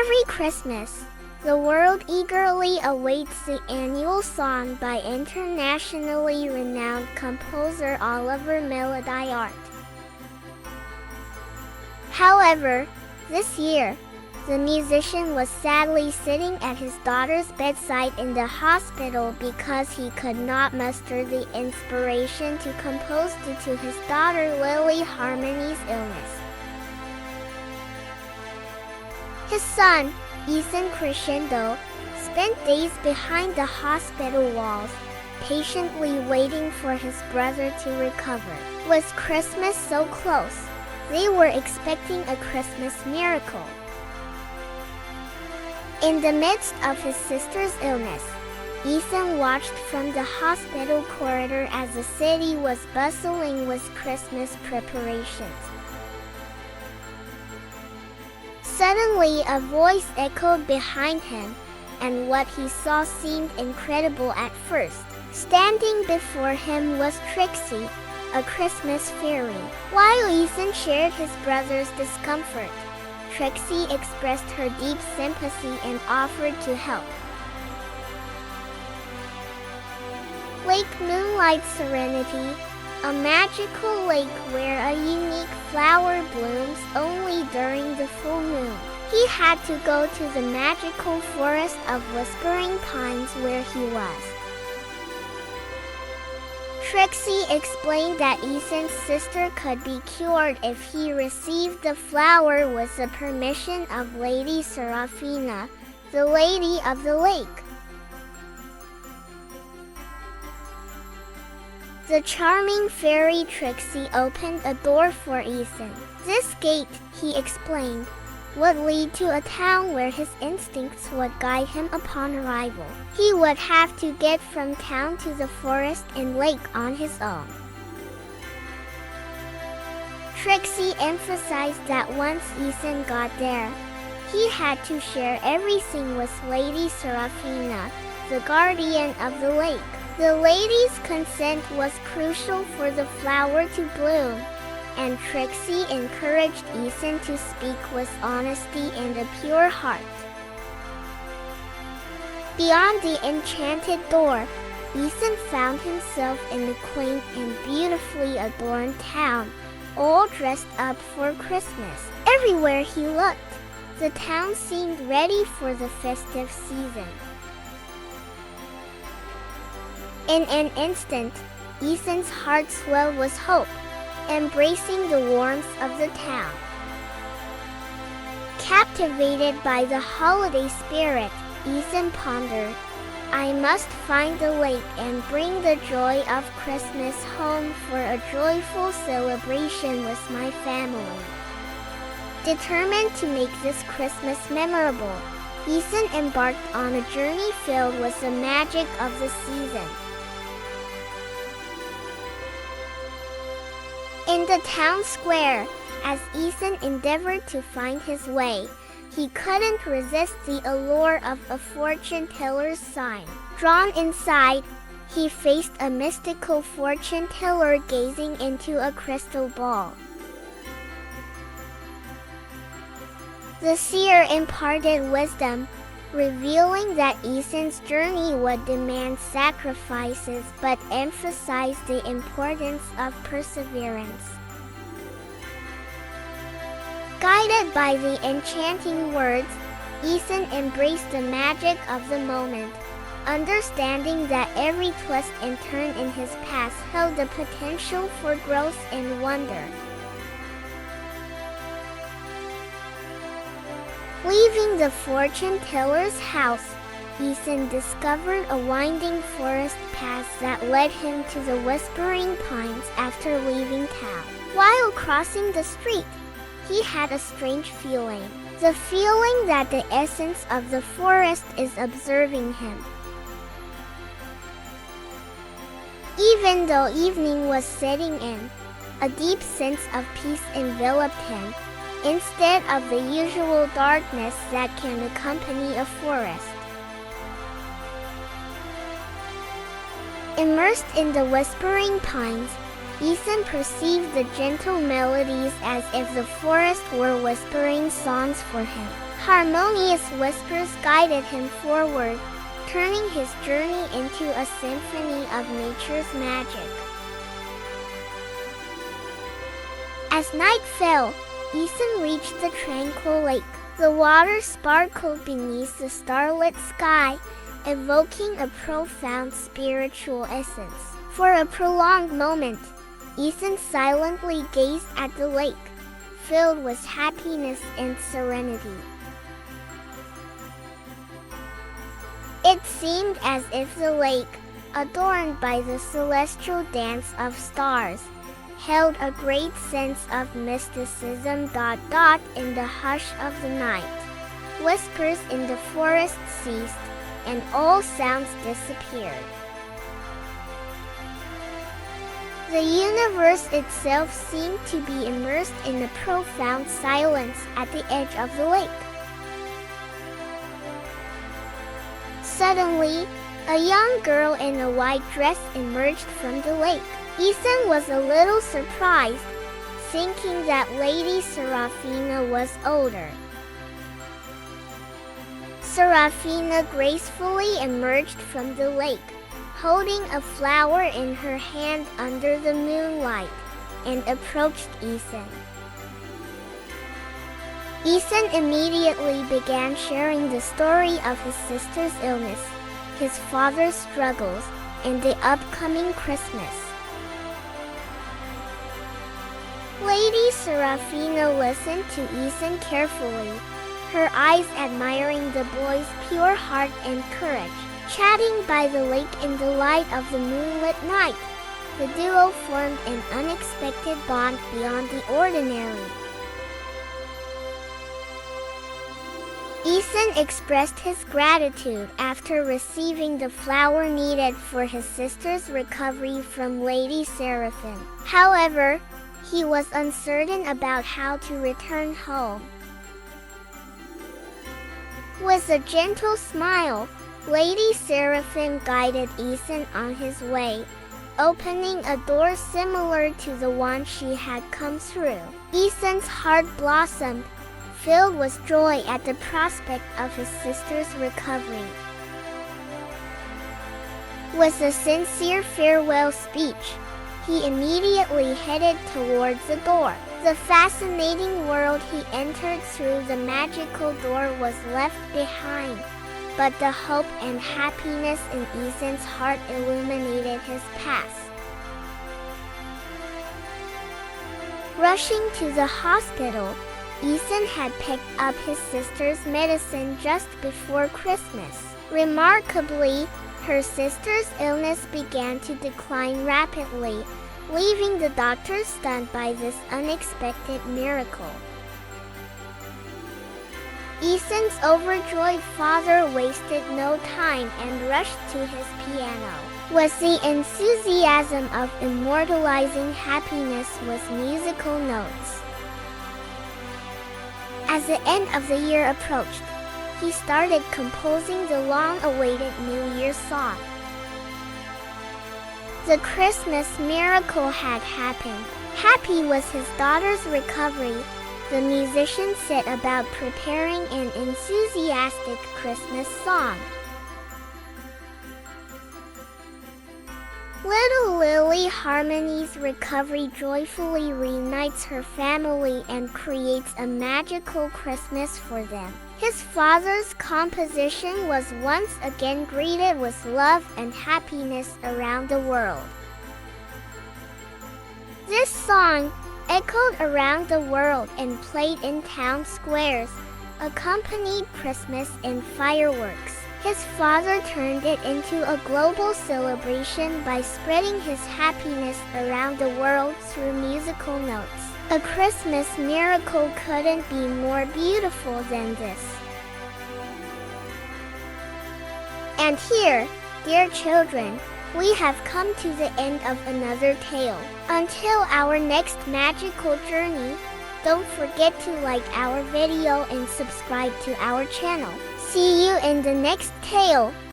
Every Christmas, the world eagerly awaits the annual song by internationally renowned composer Oliver Melody. However, this year, the musician was sadly sitting at his daughter's bedside in the hospital because he could not muster the inspiration to compose due to his daughter Lily Harmony's illness. His son, Ethan Crescendo, spent days behind the hospital walls, patiently waiting for his brother to recover. Was Christmas so close? They were expecting a Christmas miracle. In the midst of his sister's illness, Ethan watched from the hospital corridor as the city was bustling with Christmas preparations. Suddenly, a voice echoed behind him, and what he saw seemed incredible at first. Standing before him was Trixie, a Christmas fairy. While Ethan shared his brother's discomfort, Trixie expressed her deep sympathy and offered to help. Lake Moonlight Serenity, a magical lake where a unique flower blooms only during the full moon. He had to go to the magical forest of whispering pines where he was. Trixie explained that Ethan's sister could be cured if he received the flower with the permission of Lady Seraphina, the Lady of the Lake. The charming fairy Trixie opened a door for Ethan. This gate, he explained, would lead to a town where his instincts would guide him upon arrival. He would have to get from town to the forest and lake on his own. Trixie emphasized that once Ethan got there, he had to share everything with Lady Seraphina, the guardian of the lake. The lady's consent was crucial for the flower to bloom, and Trixie encouraged Ethan to speak with honesty and a pure heart. Beyond the enchanted door, Ethan found himself in the quaint and beautifully adorned town, all dressed up for Christmas. Everywhere he looked, the town seemed ready for the festive season. In an instant, Ethan's heart swelled with hope, embracing the warmth of the town. Captivated by the holiday spirit, Ethan pondered, "I must find the lake and bring the joy of Christmas home for a joyful celebration with my family." Determined to make this Christmas memorable, Ethan embarked on a journey filled with the magic of the season. In the town square, as Ethan endeavored to find his way, he couldn't resist the allure of a fortune teller's sign. Drawn inside, he faced a mystical fortune teller gazing into a crystal ball. The seer imparted wisdom, revealing that Ethan's journey would demand sacrifices but emphasized the importance of perseverance. Guided by the enchanting words, Ethan embraced the magic of the moment, understanding that every twist and turn in his path held the potential for growth and wonder. Leaving the fortune teller's house, Ethan discovered a winding forest path that led him to the whispering pines after leaving town. While crossing the street, he had a strange feeling, the feeling that the essence of the forest is observing him. Even though evening was setting in, a deep sense of peace enveloped him, instead of the usual darkness that can accompany a forest. Immersed in the whispering pines, Ethan perceived the gentle melodies as if the forest were whispering songs for him. Harmonious whispers guided him forward, turning his journey into a symphony of nature's magic. As night fell, Ethan reached the tranquil lake. The water sparkled beneath the starlit sky, evoking a profound spiritual essence. For a prolonged moment, Ethan silently gazed at the lake, filled with happiness and serenity. It seemed as if the lake, adorned by the celestial dance of stars, held a great sense of mysticism. In the hush of the night, whispers in the forest ceased, and all sounds disappeared. The universe itself seemed to be immersed in a profound silence at the edge of the lake. Suddenly, a young girl in a white dress emerged from the lake. Ethan was a little surprised, thinking that Lady Seraphina was older. Seraphina gracefully emerged from the lake, holding a flower in her hand under the moonlight, and approached Ethan. Ethan immediately began sharing the story of his sister's illness, his father's struggles, and the upcoming Christmas. Lady Seraphina listened to Ethan carefully, her eyes admiring the boy's pure heart and courage. Chatting by the lake in the light of the moonlit night, the duo formed an unexpected bond beyond the ordinary. Ethan expressed his gratitude after receiving the flower needed for his sister's recovery from Lady Seraphim. However, he was uncertain about how to return home. With a gentle smile, Lady Seraphim guided Ethan on his way, opening a door similar to the one she had come through. Ethan's heart blossomed, filled with joy at the prospect of his sister's recovery. With a sincere farewell speech, he immediately headed towards the door. The fascinating world he entered through the magical door was left behind, but the hope and happiness in Ethan's heart illuminated his path. Rushing to the hospital, Ethan had picked up his sister's medicine just before Christmas. Remarkably, her sister's illness began to decline rapidly, leaving the doctors stunned by this unexpected miracle. Ethan's overjoyed father wasted no time and rushed to his piano. With the enthusiasm of immortalizing happiness with musical notes. As the end of the year approached, he started composing the long-awaited New Year's song. The Christmas miracle had happened. Happy with his daughter's recovery, the musician set about preparing an enthusiastic Christmas song. Little Lily Harmony's recovery joyfully reunites her family and creates a magical Christmas for them. His father's composition was once again greeted with love and happiness around the world. This song echoed around the world and played in town squares, accompanied Christmas and fireworks. His father turned it into a global celebration by spreading his happiness around the world through musical notes. A Christmas miracle couldn't be more beautiful than this. And here, dear children, we have come to the end of another tale. Until our next magical journey, don't forget to like our video and subscribe to our channel. See you in the next tale.